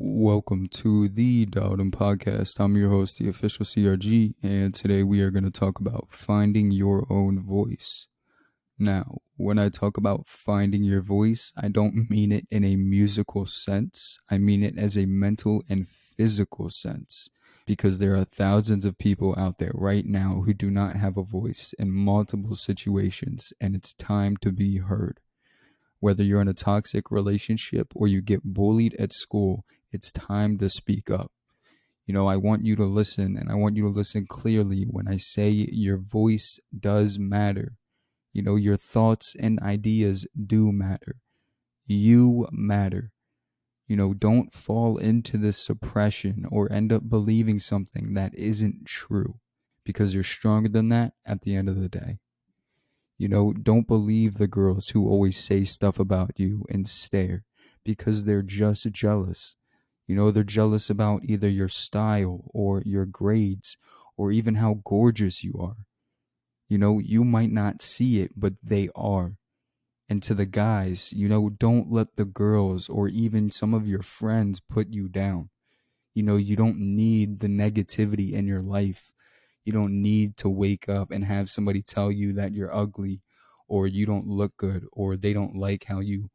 Welcome to the Dowden Podcast. I'm your host, the official CRG, and today we are going to talk about finding your own voice. Now, when I talk about finding your voice, I don't mean it in a musical sense. I mean it as a mental and physical sense, because there are thousands of people out there right now who do not have a voice in multiple situations, and it's time to be heard. Whether you're in a toxic relationship or you get bullied at school, it's time to speak up. I want you to listen, and I want you to listen clearly when I say your voice does matter. Your thoughts and ideas do matter. You matter. Don't fall into this suppression or end up believing something that isn't true, because you're stronger than that at the end of the day. Don't believe the girls who always say stuff about you and stare, because they're just jealous. They're jealous about either your style or your grades or even how gorgeous you are. You might not see it, but they are. And to the guys, don't let the girls or even some of your friends put you down. You don't need the negativity in your life. You don't need to wake up and have somebody tell you that you're ugly or you don't look good or they don't like how you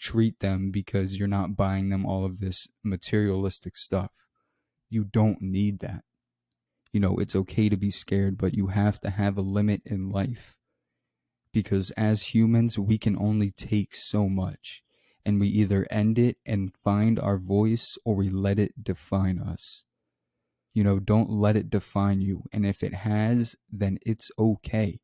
treat them because you're not buying them all of this materialistic stuff. You don't need that. It's okay to be scared, but you have to have a limit in life, because as humans, we can only take so much, and we either end it and find our voice or we let it define us. Don't let it define you. And if it has, then it's okay.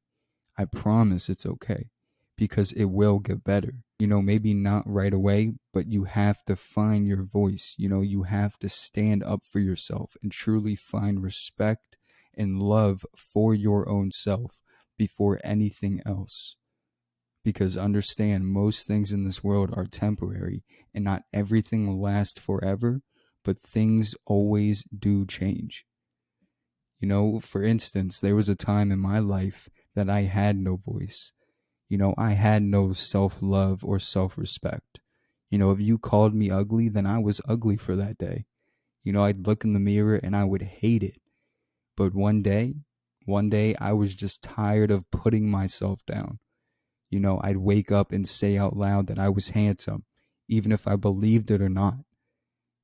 I promise it's okay, because it will get better. Maybe not right away, but you have to find your voice. You have to stand up for yourself and truly find respect and love for your own self before anything else. Because understand, most things in this world are temporary, and not everything will last forever, but things always do change. For instance, there was a time in my life that I had no voice. I had no self-love or self-respect. If you called me ugly, then I was ugly for that day. I'd look in the mirror and I would hate it. But one day I was just tired of putting myself down. I'd wake up and say out loud that I was handsome, even if I believed it or not.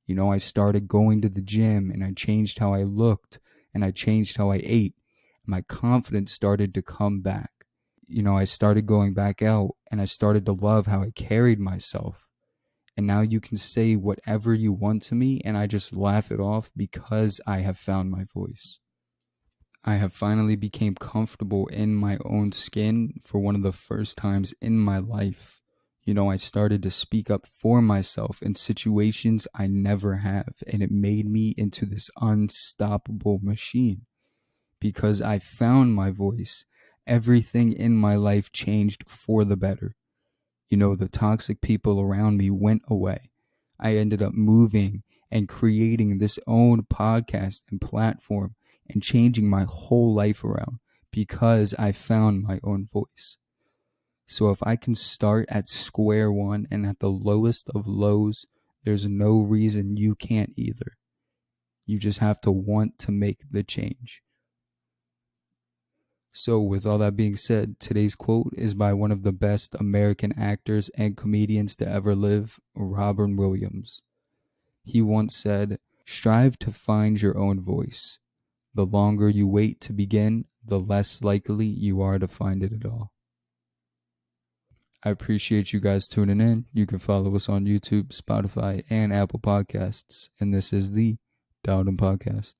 I started going to the gym, and I changed how I looked, and I changed how I ate. My confidence started to come back. I started going back out, and I started to love how I carried myself. And now you can say whatever you want to me, and I just laugh it off, because I have found my voice. I have finally became comfortable in my own skin for one of the first times in my life. I started to speak up for myself in situations I never have, and it made me into this unstoppable machine. Because I found my voice, everything in my life changed for the better. The toxic people around me went away. I ended up moving and creating this own podcast and platform and changing my whole life around, because I found my own voice. So if I can start at square one and at the lowest of lows, there's no reason you can't either. You just have to want to make the change. So with all that being said, today's quote is by one of the best American actors and comedians to ever live, Robin Williams. He once said, "Strive to find your own voice. The longer you wait to begin, the less likely you are to find it at all." I appreciate you guys tuning in. You can follow us on YouTube, Spotify, and Apple Podcasts. And this is the Dowden Podcast.